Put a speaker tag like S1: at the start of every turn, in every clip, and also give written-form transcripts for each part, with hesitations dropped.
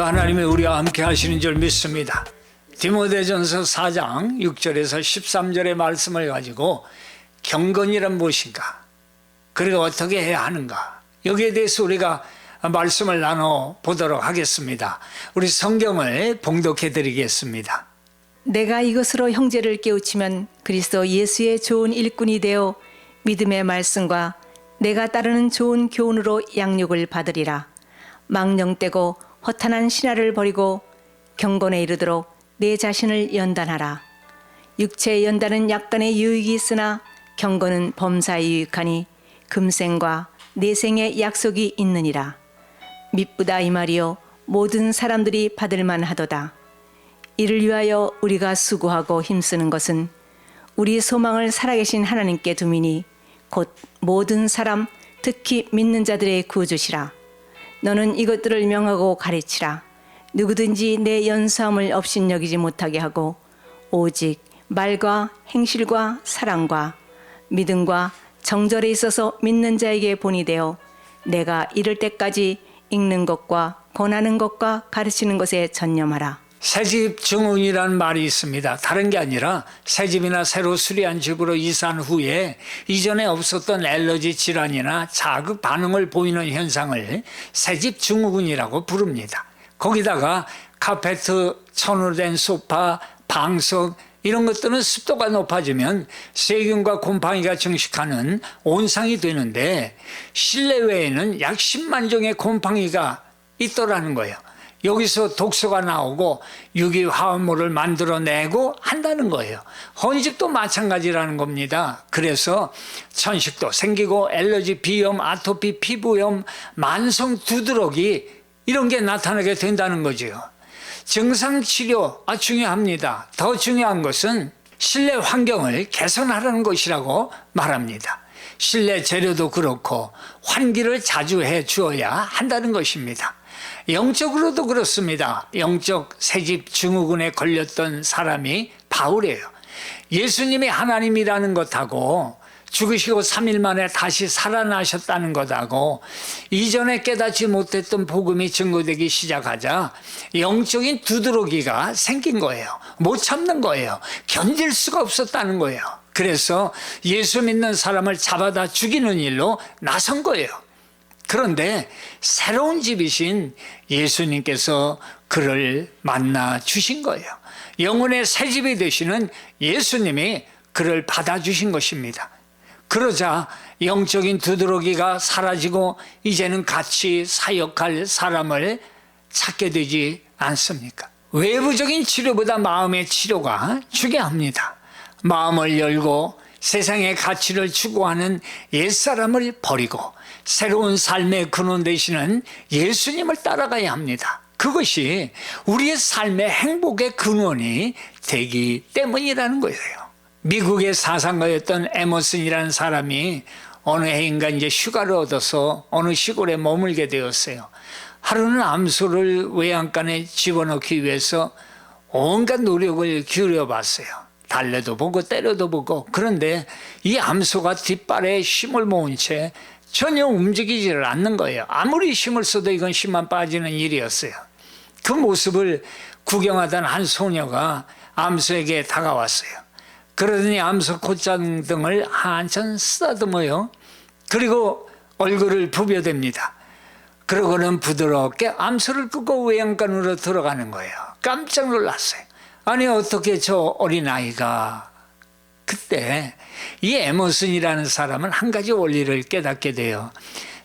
S1: 오늘도 하나님이 우리와 함께 하시는 줄 믿습니다. 디모데전서 4장 6절에서 13절의 말씀을 가지고 경건이란 무엇인가, 그리고 어떻게 해야 하는가, 여기에 대해서 우리가 말씀을 나눠보도록 하겠습니다. 우리 성경을 봉독해 드리겠습니다.
S2: 내가 이것으로 형제를 깨우치면 그리스도 예수의 좋은 일꾼이 되어 믿음의 말씀과 내가 따르는 좋은 교훈으로 양육을 받으리라. 망령되고 허탄한 신화를 버리고 경건에 이르도록 내 자신을 연단하라. 육체의 연단은 약간의 유익이 있으나 경건은 범사에 유익하니 금생과 내생의 약속이 있느니라. 미쁘다 이 말이요 모든 사람들이 받을 만하도다. 이를 위하여 우리가 수고하고 힘쓰는 것은 우리 소망을 살아계신 하나님께 두미니 곧 모든 사람 특히 믿는 자들의 구주시라. 너는 이것들을 명하고 가르치라. 누구든지 내 연수함을 업신여기지 못하게 하고 오직 말과 행실과 사랑과 믿음과 정절에 있어서 믿는 자에게 본이 되어 내가 이를 때까지 읽는 것과 권하는 것과 가르치는 것에 전념하라.
S1: 새집 증후군이라는 말이 있습니다. 다른 게 아니라 새집이나 새로 수리한 집으로 이사한 후에 이전에 없었던 알러지 질환이나 자극 반응을 보이는 현상을 새집 증후군이라고 부릅니다. 거기다가 카페트, 천으로 된 소파, 방석 이런 것들은 습도가 높아지면 세균과 곰팡이가 증식하는 온상이 되는데 실내외에는 약 10만 종의 곰팡이가 있더라는 거예요. 여기서 독소가 나오고 유기화합물을 만들어내고 한다는 거예요. 헌집도 마찬가지라는 겁니다. 그래서 천식도 생기고 알러지, 비염, 아토피, 피부염, 만성 두드러기 이런 게 나타나게 된다는 거죠. 증상치료 중요합니다. 더 중요한 것은 실내 환경을 개선하라는 것이라고 말합니다. 실내 재료도 그렇고 환기를 자주 해 주어야 한다는 것입니다. 영적으로도 그렇습니다. 영적 새집 증후군에 걸렸던 사람이 바울이에요. 예수님이 하나님이라는 것하고 죽으시고 3일 만에 다시 살아나셨다는 것하고 이전에 깨닫지 못했던 복음이 증거되기 시작하자 영적인 두드러기가 생긴 거예요. 못 참는 거예요. 견딜 수가 없었다는 거예요. 그래서 예수 믿는 사람을 잡아다 죽이는 일로 나선 거예요. 그런데 새로운 집이신 예수님께서 그를 만나 주신 거예요. 영혼의 새 집이 되시는 예수님이 그를 받아주신 것입니다. 그러자 영적인 두드러기가 사라지고 이제는 같이 사역할 사람을 찾게 되지 않습니까? 외부적인 치료보다 마음의 치료가 중요합니다. 마음을 열고 세상의 가치를 추구하는 옛사람을 버리고 새로운 삶의 근원 되시는 예수님을 따라가야 합니다. 그것이 우리의 삶의 행복의 근원이 되기 때문이라는 거예요. 미국의 사상가였던 에머슨이라는 사람이 어느 해인가 이제 휴가를 얻어서 어느 시골에 머물게 되었어요. 하루는 암소를 외양간에 집어넣기 위해서 온갖 노력을 기울여 봤어요. 달래도 보고 때려도 보고. 그런데 이 암소가 뒷발에 힘을 모은 채 전혀 움직이지를 않는 거예요. 아무리 힘을 써도 이건 힘만 빠지는 일이었어요. 그 모습을 구경하던 한 소녀가 암소에게 다가왔어요. 그러더니 암소 콧장 등을 한참 쓰다듬어요. 그리고 얼굴을 부벼댑니다. 그러고는 부드럽게 암소를 끄고 외양간으로 들어가는 거예요. 깜짝 놀랐어요. 아니 어떻게 저 어린아이가. 그때 이 에머슨이라는 사람은 한 가지 원리를 깨닫게 돼요.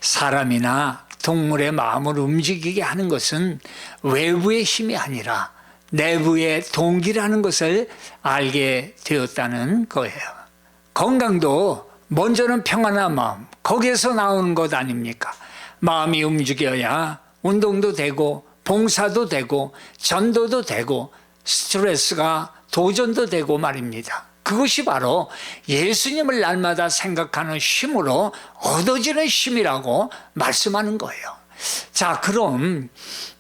S1: 사람이나 동물의 마음을 움직이게 하는 것은 외부의 힘이 아니라 내부의 동기라는 것을 알게 되었다는 거예요. 건강도 먼저는 평안한 마음, 거기에서 나오는 것 아닙니까? 마음이 움직여야 운동도 되고 봉사도 되고 전도도 되고 스트레스가 도전도 되고 말입니다. 그것이 바로 예수님을 날마다 생각하는 힘으로 얻어지는 힘이라고 말씀하는 거예요. 자, 그럼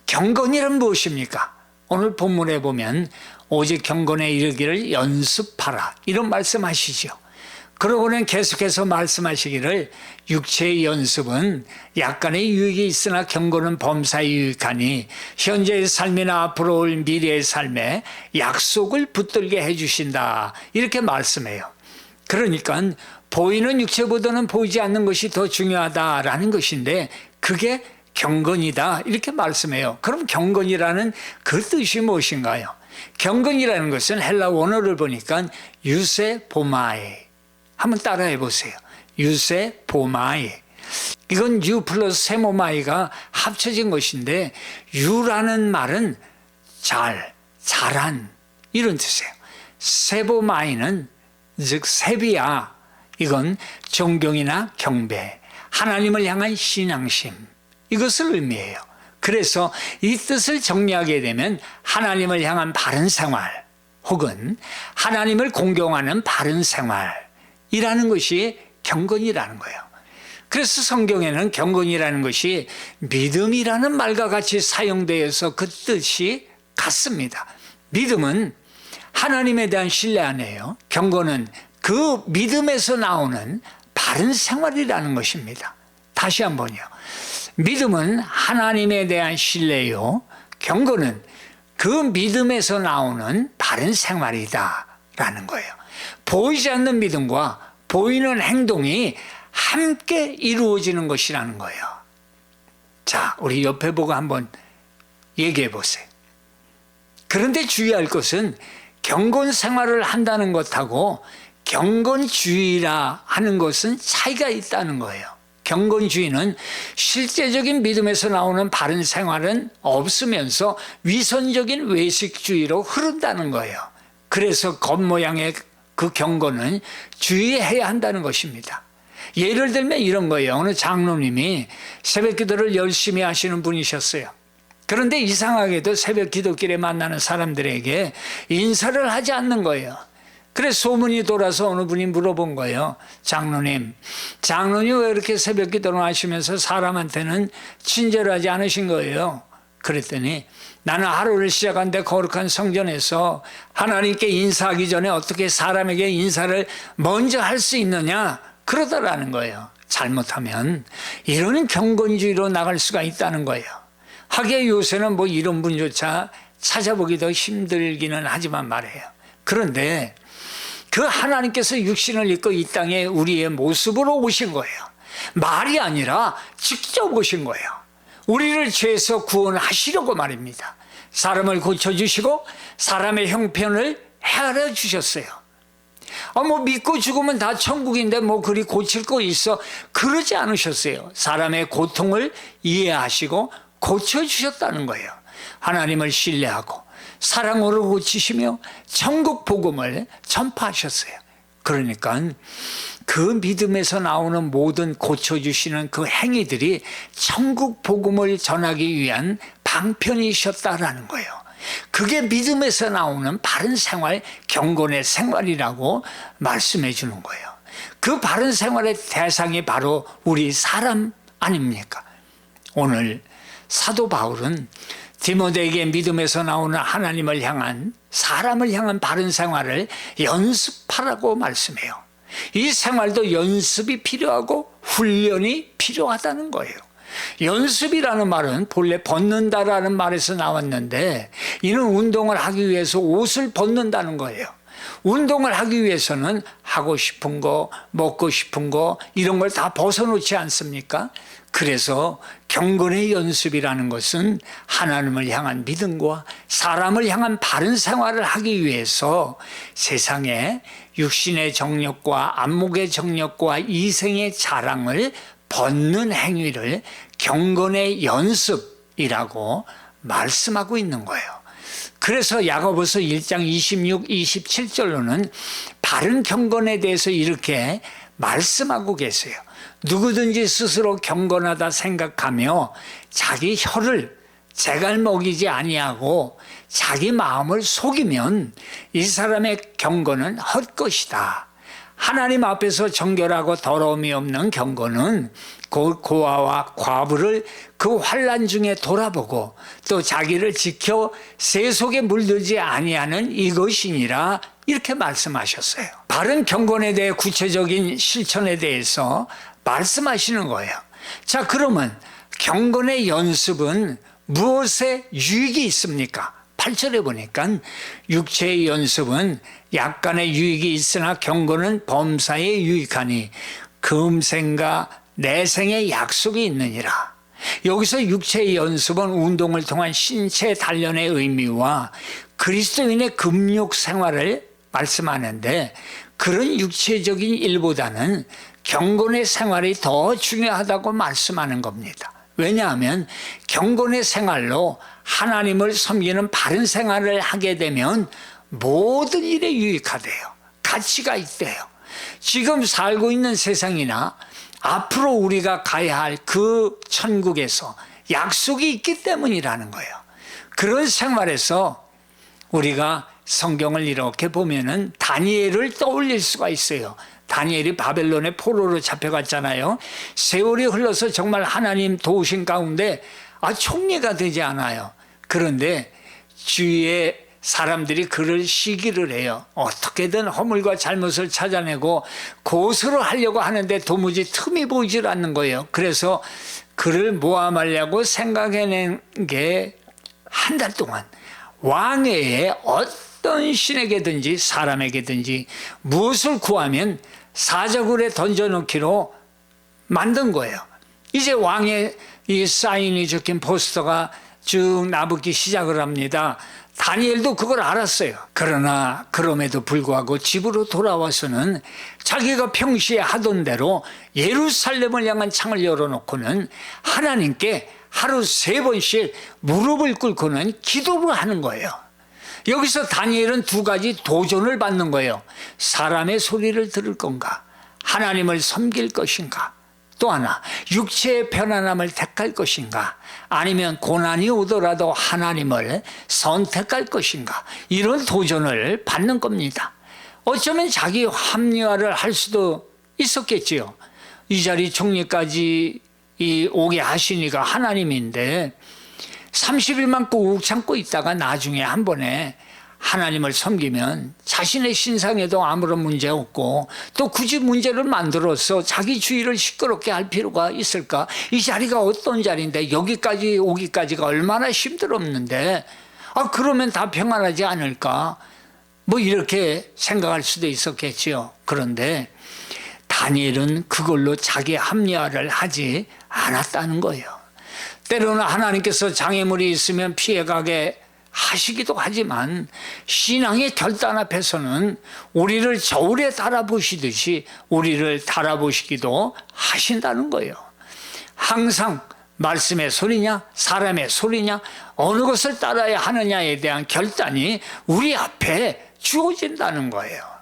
S1: 경건이란 무엇입니까? 오늘 본문에 보면 오직 경건에 이르기를 연습하라 이런 말씀하시죠. 그러고는 계속해서 말씀하시기를 육체의 연습은 약간의 유익이 있으나 경건은 범사에 유익하니 현재의 삶이나 앞으로 올 미래의 삶에 약속을 붙들게 해주신다. 이렇게 말씀해요. 그러니까 보이는 육체보다는 보이지 않는 것이 더 중요하다라는 것인데 그게 경건이다. 이렇게 말씀해요. 그럼 경건이라는 그 뜻이 무엇인가요? 경건이라는 것은 헬라 원어를 보니까 유세보마에. 한번 따라해 보세요. 유세보마에. 이건 유 플러스 세모마이가 합쳐진 것인데 유라는 말은 잘한 이런 뜻이에요. 세보마이는 즉 세비야. 이건 존경이나 경배, 하나님을 향한 신앙심 이것을 의미해요. 그래서 이 뜻을 정리하게 되면 하나님을 향한 바른 생활 혹은 하나님을 공경하는 바른 생활이라는 것이 경건이라는 거예요. 그래서 성경에는 경건이라는 것이 믿음이라는 말과 같이 사용되어서 그 뜻이 같습니다. 믿음은 하나님에 대한 신뢰 아니에요. 경건은 그 믿음에서 나오는 바른 생활이라는 것입니다. 다시 한번요. 믿음은 하나님에 대한 신뢰요. 경건은 그 믿음에서 나오는 바른 생활이다라는 거예요. 보이지 않는 믿음과 보이는 행동이 함께 이루어지는 것이라는 거예요. 자, 우리 옆에 보고 한번 얘기해 보세요. 그런데 주의할 것은 경건 생활을 한다는 것하고 경건주의라 하는 것은 차이가 있다는 거예요. 경건주의는 실제적인 믿음에서 나오는 바른 생활은 없으면서 위선적인 외식주의로 흐른다는 거예요. 그래서 겉모양의 그 경건은 주의해야 한다는 것입니다. 예를 들면 이런 거예요. 어느 장로님이 새벽 기도를 열심히 하시는 분이셨어요. 그런데 이상하게도 새벽 기도길에 만나는 사람들에게 인사를 하지 않는 거예요. 그래서 소문이 돌아서 어느 분이 물어본 거예요. 장로님 왜 이렇게 새벽 기도를 하시면서 사람한테는 친절하지 않으신 거예요? 그랬더니 나는 하루를 시작한데 거룩한 성전에서 하나님께 인사하기 전에 어떻게 사람에게 인사를 먼저 할 수 있느냐? 그러더라는 거예요. 잘못하면 이런 경건주의로 나갈 수가 있다는 거예요. 하기야 요새는 뭐 이런 분조차 찾아보기도 힘들기는 하지만 말이에요. 그런데 그 하나님께서 육신을 입고 이 땅에 우리의 모습으로 오신 거예요. 말이 아니라 직접 오신 거예요. 우리를 죄에서 구원하시려고 말입니다. 사람을 고쳐주시고 사람의 형편을 헤아려 주셨어요. 뭐 믿고 죽으면 다 천국인데 뭐 그리 고칠 거 있어 그러지 않으셨어요. 사람의 고통을 이해하시고 고쳐주셨다는 거예요. 하나님을 신뢰하고 사랑으로 고치시며 천국 복음을 전파하셨어요. 그러니까 그 믿음에서 나오는 모든 고쳐주시는 그 행위들이 천국 복음을 전하기 위한 방편이셨다라는 거예요. 그게 믿음에서 나오는 바른 생활, 경건의 생활이라고 말씀해 주는 거예요. 그 바른 생활의 대상이 바로 우리 사람 아닙니까? 오늘 사도 바울은 디모데에게 믿음에서 나오는 하나님을 향한 사람을 향한 바른 생활을 연습하라고 말씀해요. 이 생활도 연습이 필요하고 훈련이 필요하다는 거예요. 연습이라는 말은 본래 벗는다라는 말에서 나왔는데 이는 운동을 하기 위해서 옷을 벗는다는 거예요. 운동을 하기 위해서는 하고 싶은 거, 먹고 싶은 거 이런 걸 다 벗어놓지 않습니까? 그래서 경건의 연습이라는 것은 하나님을 향한 믿음과 사람을 향한 바른 생활을 하기 위해서 세상에 육신의 정욕과 안목의 정욕과 이생의 자랑을 벗는 행위를 경건의 연습이라고 말씀하고 있는 거예요. 그래서 야고보서 1장 26, 27절로는 바른 경건에 대해서 이렇게 말씀하고 계세요. 누구든지 스스로 경건하다 생각하며 자기 혀를 재갈 먹이지 아니하고 자기 마음을 속이면 이 사람의 경건은 헛것이다. 하나님 앞에서 정결하고 더러움이 없는 경건은 고아와 과부를 그 환난 중에 돌아보고 또 자기를 지켜 세 속에 물들지 아니하는 이것이니라 이렇게 말씀하셨어요. 바른 경건에 대해 구체적인 실천에 대해서 말씀하시는 거예요. 자, 그러면 경건의 연습은 무엇에 유익이 있습니까? 8절에 보니까 육체의 연습은 약간의 유익이 있으나 경건은 범사에 유익하니 금생과 내생의 약속이 있느니라. 여기서 육체의 연습은 운동을 통한 신체 단련의 의미와 그리스도인의 금욕 생활을 말씀하는데, 그런 육체적인 일보다는 경건의 생활이 더 중요하다고 말씀하는 겁니다. 왜냐하면 경건의 생활로 하나님을 섬기는 바른 생활을 하게 되면 모든 일에 유익하대요. 가치가 있대요. 지금 살고 있는 세상이나 앞으로 우리가 가야 할 그 천국에서 약속이 있기 때문이라는 거예요. 그런 생활에서 우리가 성경을 이렇게 보면은 다니엘을 떠올릴 수가 있어요. 다니엘이 바벨론의 포로로 잡혀갔잖아요. 세월이 흘러서 정말 하나님 도우신 가운데 총리가 되지 않아요. 그런데 주위에 사람들이 그를 시기를 해요. 어떻게든 허물과 잘못을 찾아내고 고소를 하려고 하는데 도무지 틈이 보이질 않는 거예요. 그래서 그를 모함하려고 생각해낸 게 한 달 동안 왕외에 어떤 신에게든지 사람에게든지 무엇을 구하면 사자굴에 던져놓기로 만든 거예요. 이제 왕의 이 사인이 적힌 포스터가 쭉 나붙기 시작을 합니다. 다니엘도 그걸 알았어요. 그러나 그럼에도 불구하고 집으로 돌아와서는 자기가 평시에 하던 대로 예루살렘을 향한 창을 열어놓고는 하나님께 하루 3번씩 무릎을 꿇고는 기도를 하는 거예요. 여기서 다니엘은 2가지 도전을 받는 거예요. 사람의 소리를 들을 건가? 하나님을 섬길 것인가? 또 하나, 육체의 편안함을 택할 것인가? 아니면 고난이 오더라도 하나님을 선택할 것인가? 이런 도전을 받는 겁니다. 어쩌면 자기 합리화를 할 수도 있었겠지요. 이 자리 총리까지 오게 하신 이가 하나님인데 30일만 꾹 참고 있다가 나중에 한 번에 하나님을 섬기면 자신의 신상에도 아무런 문제 없고 또 굳이 문제를 만들어서 자기 주의를 시끄럽게 할 필요가 있을까? 이 자리가 어떤 자리인데 여기까지 오기까지가 얼마나 힘들었는데 그러면 다 평안하지 않을까? 뭐 이렇게 생각할 수도 있었겠지요. 그런데 다니엘은 그걸로 자기 합리화를 하지 않았다는 거예요. 때로는 하나님께서 장애물이 있으면 피해가게 하시기도 하지만 신앙의 결단 앞에서는 우리를 저울에 달아보시듯이 우리를 달아보시기도 하신다는 거예요. 항상 말씀의 소리냐 사람의 소리냐 어느 것을 따라야 하느냐에 대한 결단이 우리 앞에 주어진다는 거예요.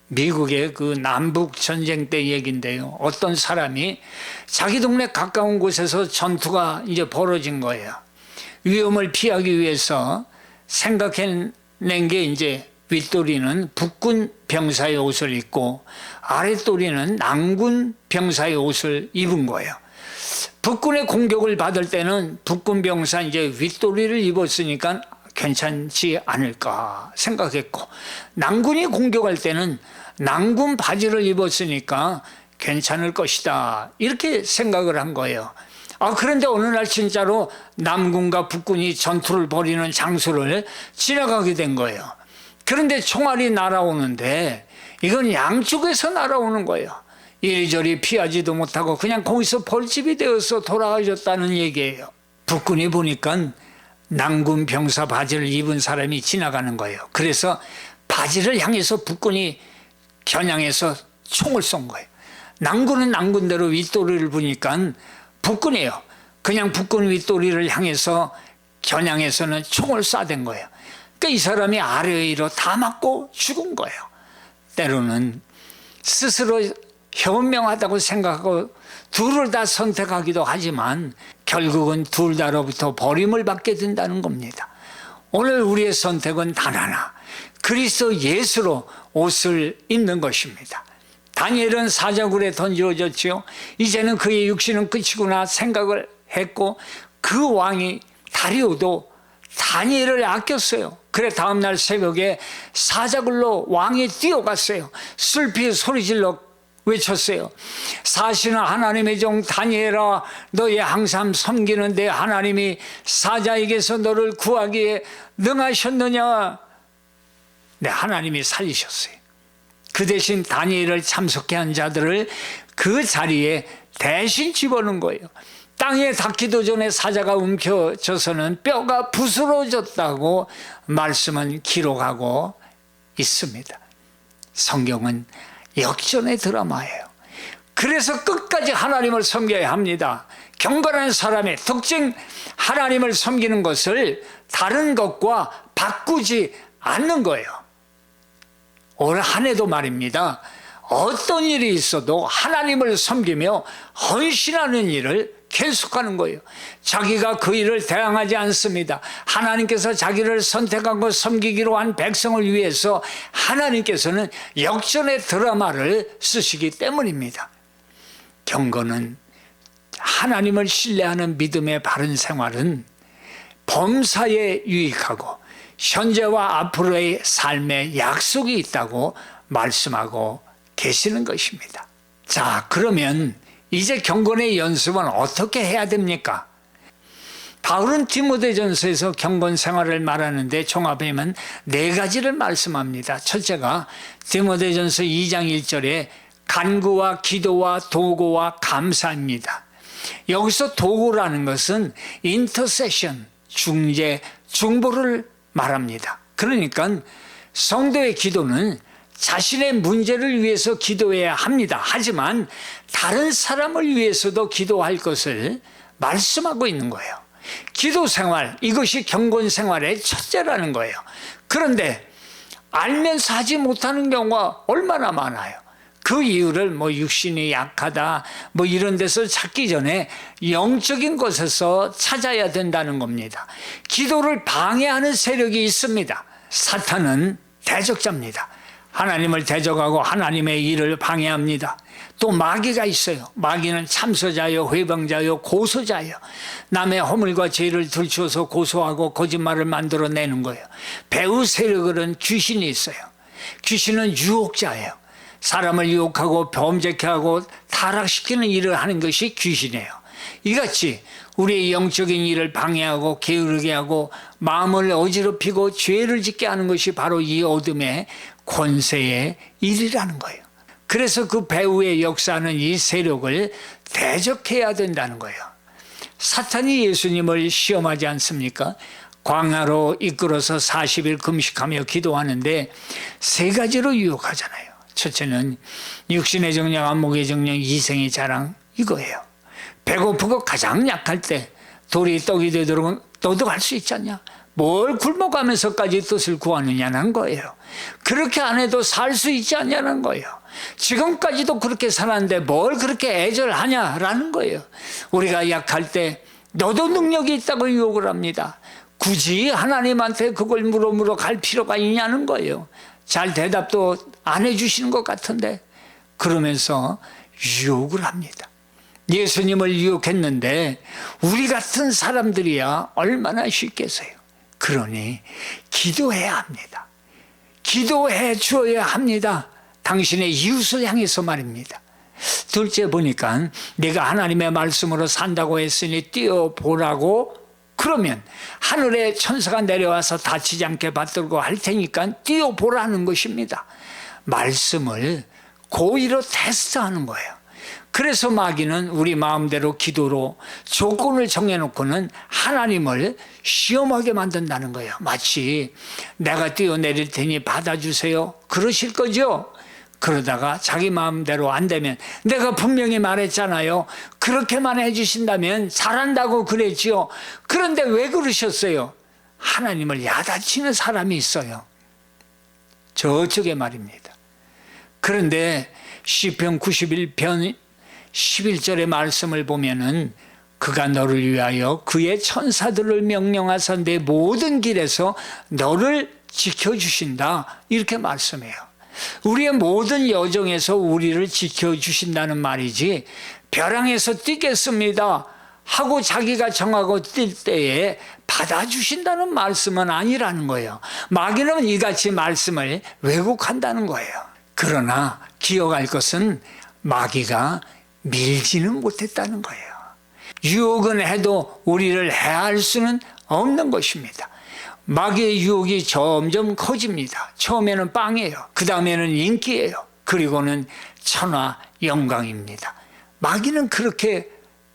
S1: 미국의 그 남북 전쟁 때 얘기인데요. 어떤 사람이 자기 동네 가까운 곳에서 전투가 이제 벌어진 거예요. 위험을 피하기 위해서 생각해낸 게 이제 윗도리는 북군 병사의 옷을 입고 아랫도리는 남군 병사의 옷을 입은 거예요. 북군의 공격을 받을 때는 북군 병사 이제 윗도리를 입었으니까 괜찮지 않을까 생각했고, 남군이 공격할 때는 남군 바지를 입었으니까 괜찮을 것이다 이렇게 생각을 한 거예요. 그런데 어느 날 진짜로 남군과 북군이 전투를 벌이는 장소를 지나가게 된 거예요. 그런데 총알이 날아오는데 이건 양쪽에서 날아오는 거예요. 이리저리 피하지도 못하고 그냥 거기서 벌집이 되어서 돌아가셨다는 얘기예요. 북군이 보니까 남군 병사 바지를 입은 사람이 지나가는 거예요. 그래서 바지를 향해서 북군이 겨냥해서 총을 쏜 거예요. 남군은 남군대로 윗도리를 보니까 북군이에요. 그냥 북군 윗도리를 향해서 겨냥해서는 총을 쏴댄 거예요. 그러니까 이 사람이 아래 위로 다 맞고 죽은 거예요. 때로는 스스로 현명하다고 생각하고 둘을 다 선택하기도 하지만 결국은 둘 다로부터 버림을 받게 된다는 겁니다. 오늘 우리의 선택은 단 하나, 그리스도 예수로 옷을 입는 것입니다. 다니엘은 사자굴에 던져졌지요. 이제는 그의 육신은 끝이구나 생각을 했고, 그 왕이 다리오도 다니엘을 아꼈어요. 그래 다음날 새벽에 사자굴로 왕이 뛰어갔어요. 슬피 소리질러 외쳤어요. 사실은 하나님의 종 다니엘아, 너의 항상 섬기는 내 하나님이 사자에게서 너를 구하기에 능하셨느냐. 네, 하나님이 살리셨어요. 그 대신 다니엘을 참석해 한 자들을 그 자리에 대신 집어넣은 거예요. 땅에 닿기도 전에 사자가 움켜져서는 뼈가 부스러졌다고 말씀은 기록하고 있습니다. 성경은 역전의 드라마예요. 그래서 끝까지 하나님을 섬겨야 합니다. 경건한 사람의 특징, 하나님을 섬기는 것을 다른 것과 바꾸지 않는 거예요. 올 한 해도 말입니다. 어떤 일이 있어도 하나님을 섬기며 헌신하는 일을 계속하는 거예요. 자기가 그 일을 대항하지 않습니다. 하나님께서 자기를 선택하고 섬기기로 한 백성을 위해서 하나님께서는 역전의 드라마를 쓰시기 때문입니다. 경건은, 하나님을 신뢰하는 믿음의 바른 생활은 범사에 유익하고 현재와 앞으로의 삶에 약속이 있다고 말씀하고 계시는 것입니다. 자, 그러면 이제 경건의 연습은 어떻게 해야 됩니까? 바울은 디모데전서에서 경건 생활을 말하는데 종합하면 4가지를 말씀합니다. 첫째가 디모데전서 2장 1절에 간구와 기도와 도구와 감사입니다. 여기서 도구라는 것은 인터세션, 중재, 중보를 말합니다. 그러니까 성도의 기도는 자신의 문제를 위해서 기도해야 합니다. 하지만 다른 사람을 위해서도 기도할 것을 말씀하고 있는 거예요. 기도 생활, 이것이 경건 생활의 첫째라는 거예요. 그런데 알면서 하지 못하는 경우가 얼마나 많아요. 그 이유를 육신이 약하다 이런 데서 찾기 전에 영적인 곳에서 찾아야 된다는 겁니다. 기도를 방해하는 세력이 있습니다. 사탄은 대적자입니다. 하나님을 대적하고 하나님의 일을 방해합니다. 또 마귀가 있어요. 마귀는 참소자요, 회방자요, 고소자요. 남의 허물과 죄를 들추어서 고소하고 거짓말을 만들어내는 거예요. 배후 세력은 귀신이 있어요. 귀신은 유혹자예요. 사람을 유혹하고 범죄케 하고 타락시키는 일을 하는 것이 귀신이에요. 이같이 우리의 영적인 일을 방해하고 게으르게 하고 마음을 어지럽히고 죄를 짓게 하는 것이 바로 이 어둠의 권세의 일이라는 거예요. 그래서 그 배후의 역사는 이 세력을 대적해야 된다는 거예요. 사탄이 예수님을 시험하지 않습니까? 광야로 이끌어서 40일 금식하며 기도하는데 3가지로 유혹하잖아요. 첫째는 육신의 정령, 안목의 정령, 이생의 자랑, 이거예요. 배고프고 가장 약할 때 돌이 떡이 되도록 너도 갈 수 있지 않냐? 뭘 굶어가면서까지 뜻을 구하느냐는 거예요. 그렇게 안 해도 살 수 있지 않냐는 거예요. 지금까지도 그렇게 살았는데 뭘 그렇게 애절하냐라는 거예요. 우리가 약할 때 너도 능력이 있다고 유혹을 합니다. 굳이 하나님한테 그걸 물어 갈 필요가 있냐는 거예요. 잘 대답도 안 해주시는 것 같은데 그러면서 유혹을 합니다. 예수님을 유혹했는데 우리 같은 사람들이야 얼마나 쉽겠어요. 그러니 기도해야 합니다. 기도해 주어야 합니다. 당신의 이웃을 향해서 말입니다. 둘째 보니까 내가 하나님의 말씀으로 산다고 했으니 뛰어보라고 그러면 하늘에 천사가 내려와서 다치지 않게 받들고 할 테니까 뛰어보라는 것입니다. 말씀을 고의로 테스트하는 거예요. 그래서 마귀는 우리 마음대로 기도로 조건을 정해놓고는 하나님을 시험하게 만든다는 거예요. 마치 내가 뛰어내릴 테니 받아주세요 그러실 거죠. 그러다가 자기 마음대로 안 되면 내가 분명히 말했잖아요. 그렇게만 해주신다면 잘한다고 그랬지요. 그런데 왜 그러셨어요? 하나님을 야단치는 사람이 있어요. 저쪽에 말입니다. 그런데 시편 91편 11절의 말씀을 보면은 그가 너를 위하여 그의 천사들을 명령하사 내 모든 길에서 너를 지켜주신다 이렇게 말씀해요. 우리의 모든 여정에서 우리를 지켜주신다는 말이지 벼랑에서 뛰겠습니다 하고 자기가 정하고 뛸 때에 받아주신다는 말씀은 아니라는 거예요. 마귀는 이같이 말씀을 왜곡한다는 거예요. 그러나 기억할 것은 마귀가 밀지는 못했다는 거예요. 유혹은 해도 우리를 해할 수는 없는 것입니다. 마귀의 유혹이 점점 커집니다. 처음에는 빵이에요. 그 다음에는 인기예요. 그리고는 천하 영광입니다. 마귀는 그렇게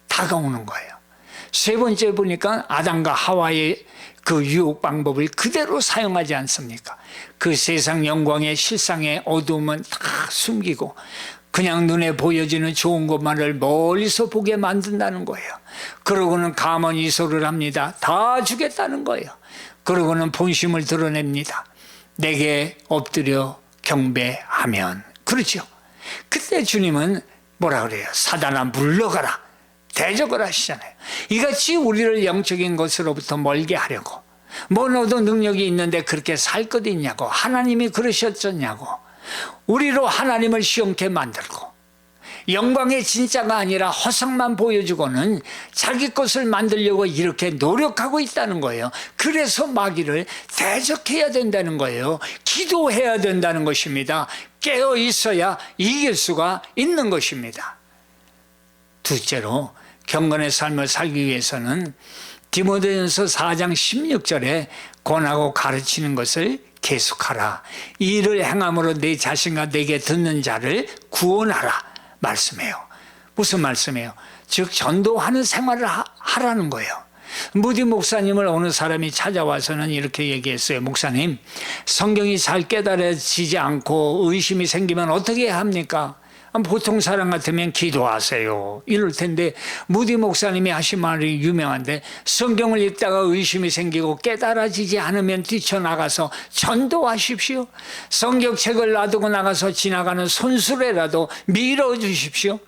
S1: 다가오는 거예요. 세 번째 보니까 아담과 하와의 그 유혹 방법을 그대로 사용하지 않습니까? 그 세상 영광의 실상의 어두움은 다 숨기고 그냥 눈에 보여지는 좋은 것만을 멀리서 보게 만든다는 거예요. 그러고는 가만 이소를 합니다. 다 주겠다는 거예요. 그러고는 본심을 드러냅니다. 내게 엎드려 경배하면. 그렇죠. 그때 주님은 뭐라 그래요? 사단아 물러가라. 대적을 하시잖아요. 이같이 우리를 영적인 것으로부터 멀게 하려고. 뭐 너도 능력이 있는데 그렇게 살 것 있냐고. 하나님이 그러셨었냐고. 우리로 하나님을 시험케 만들고 영광의 진짜가 아니라 허상만 보여주고는 자기 것을 만들려고 이렇게 노력하고 있다는 거예요. 그래서 마귀를 대적해야 된다는 거예요. 기도해야 된다는 것입니다. 깨어 있어야 이길 수가 있는 것입니다. 둘째로 경건의 삶을 살기 위해서는 디모데전서 4장 16절에 권하고 가르치는 것을 계속하라. 이 일을 행함으로 내 자신과 내게 듣는 자를 구원하라 말씀해요. 무슨 말씀이에요? 즉 전도하는 생활을 하라는 거예요. 무디 목사님을 어느 사람이 찾아와서는 이렇게 얘기했어요. 목사님, 성경이 잘 깨달아지지 않고 의심이 생기면 어떻게 해야 합니까? 보통 사람 같으면 기도하세요 이럴 텐데 무디 목사님이 하신 말이 유명한데 성경을 읽다가 의심이 생기고 깨달아지지 않으면 뛰쳐나가서 전도하십시오. 성경책을 놔두고 나가서 지나가는 손수레라도 밀어주십시오.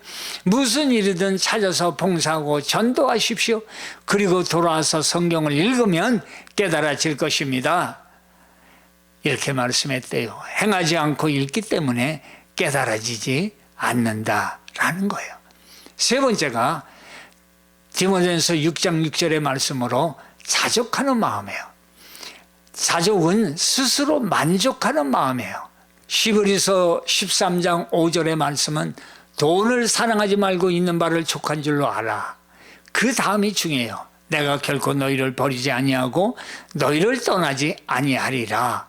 S1: 무슨 일이든 찾아서 봉사하고 전도하십시오. 그리고 돌아와서 성경을 읽으면 깨달아질 것입니다. 이렇게 말씀했대요. 행하지 않고 읽기 때문에 깨달아지지 않는다라는 거예요. 세 번째가 디모데전서 6장 6절의 말씀으로 자족하는 마음이에요. 자족은 스스로 만족하는 마음이에요. 히브리서 13장 5절의 말씀은 돈을 사랑하지 말고 있는 바를 족한 줄로 알아. 그 다음이 중요해요. 내가 결코 너희를 버리지 아니하고 너희를 떠나지 아니하리라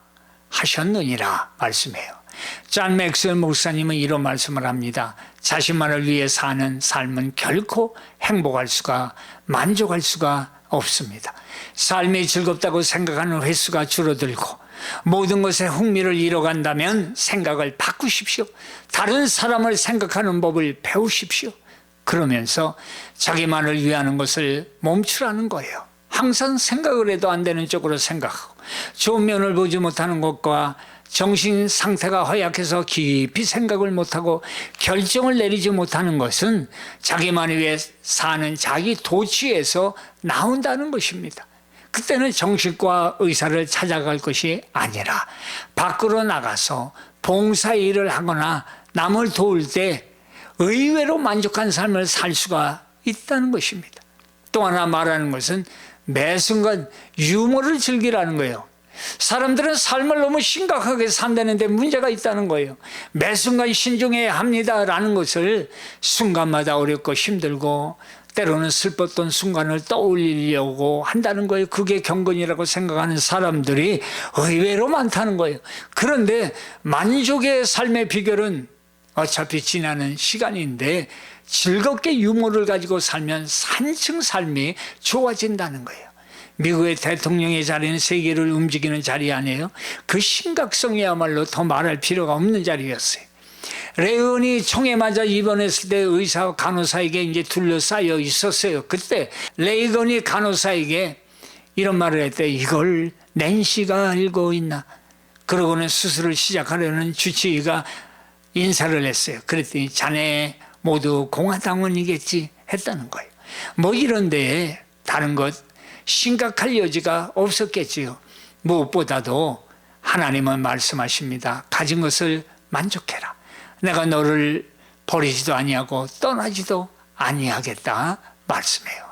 S1: 하셨느니라 말씀해요. 존 맥스웰 목사님은 이런 말씀을 합니다. 자신만을 위해 사는 삶은 결코 행복할 수가, 만족할 수가 없습니다. 삶이 즐겁다고 생각하는 횟수가 줄어들고 모든 것에 흥미를 잃어간다면 생각을 바꾸십시오. 다른 사람을 생각하는 법을 배우십시오. 그러면서 자기만을 위하는 것을 멈추라는 거예요. 항상 생각을 해도 안 되는 쪽으로 생각하고 좋은 면을 보지 못하는 것과 정신 상태가 허약해서 깊이 생각을 못하고 결정을 내리지 못하는 것은 자기만을 위해 사는 자기 도취에서 나온다는 것입니다. 그때는 정신과 의사를 찾아갈 것이 아니라 밖으로 나가서 봉사 일을 하거나 남을 도울 때 의외로 만족한 삶을 살 수가 있다는 것입니다. 또 하나 말하는 것은 매 순간 유머를 즐기라는 거예요. 사람들은 삶을 너무 심각하게 산다는데 문제가 있다는 거예요. 매 순간 신중해야 합니다라는 것을 순간마다 어렵고 힘들고 때로는 슬펐던 순간을 떠올리려고 한다는 거예요. 그게 경건이라고 생각하는 사람들이 의외로 많다는 거예요. 그런데 만족의 삶의 비결은 어차피 지나는 시간인데 즐겁게 유머를 가지고 살면 한층 삶이 좋아진다는 거예요. 미국의 대통령의 자리는 세계를 움직이는 자리 아니에요? 그 심각성이야말로 더 말할 필요가 없는 자리였어요. 레이건이 총에 맞아 입원했을 때 의사와 간호사에게 이제 둘러싸여 있었어요. 그때 레이건이 간호사에게 이런 말을 했대. 이걸 낸시가 알고 있나? 그러고는 수술을 시작하려는 주치의가 인사를 했어요. 그랬더니 자네 모두 공화당원이겠지 했다는 거예요. 뭐 이런 데에 다른 것 심각할 여지가 없었겠지요. 무엇보다도 하나님은 말씀하십니다. 가진 것을 만족해라. 내가 너를 버리지도 아니하고 떠나지도 아니하겠다 말씀해요.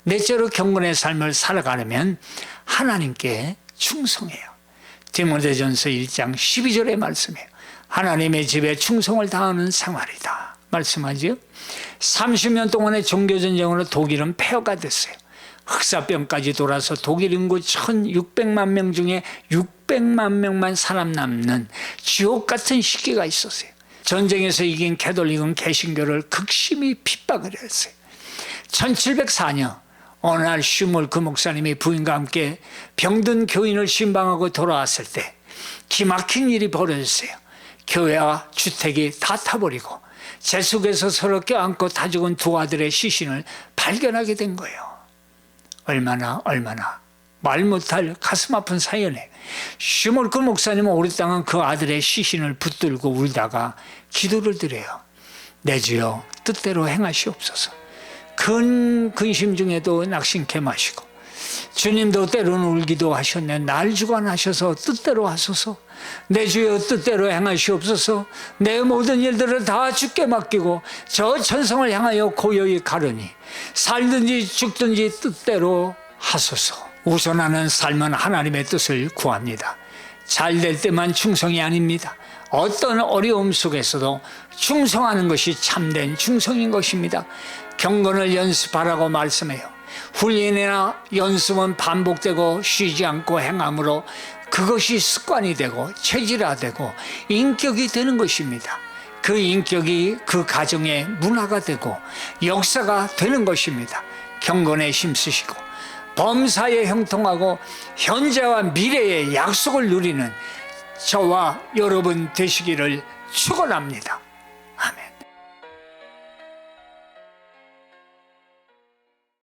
S1: 넷째로 경건의 삶을 살아가려면 하나님께 충성해요. 디모데전서 1장 12절의 말씀이에요. 하나님의 집에 충성을 다하는 생활이다 말씀하지요. 30년 동안의 종교전쟁으로 독일은 폐허가 됐어요. 흑사병까지 돌아서 독일 인구 1600만 명 중에 600만 명만 살아남는 지옥 같은 시기가 있었어요. 전쟁에서 이긴 캐톨릭은 개신교를 극심히 핍박을 했어요. 1704년 어느 날 슈몰크 목사님이 부인과 함께 병든 교인을 신방하고 돌아왔을 때 기막힌 일이 벌어졌어요. 교회와 주택이 다 타버리고 재숙에서 서로 껴안고 다 죽은 두 아들의 시신을 발견하게 된 거예요. 얼마나 말 못할 가슴 아픈 사연에 슈몰크 목사님은 오랫동안 그 아들의 시신을 붙들고 울다가 기도를 드려요. 내 주여 뜻대로 행하시옵소서. 근심 중에도 낙심케 마시고 주님도 때로는 울기도 하셨네. 날 주관하셔서 뜻대로 하소서. 내 주여 뜻대로 행하시옵소서. 내 모든 일들을 다 주께 맡기고 저 천성을 향하여 고요히 가르니 살든지 죽든지 뜻대로 하소서. 우선하는 삶은 하나님의 뜻을 구합니다. 잘 될 때만 충성이 아닙니다. 어떤 어려움 속에서도 충성하는 것이 참된 충성인 것입니다. 경건을 연습하라고 말씀해요. 훈련이나 연습은 반복되고 쉬지 않고 행함으로 그것이 습관이 되고 체질화되고 인격이 되는 것입니다. 그 인격이 그 가정의 문화가 되고 역사가 되는 것입니다. 경건에 힘쓰시고 범사에 형통하고 현재와 미래의 약속을 누리는 저와 여러분 되시기를 축원합니다.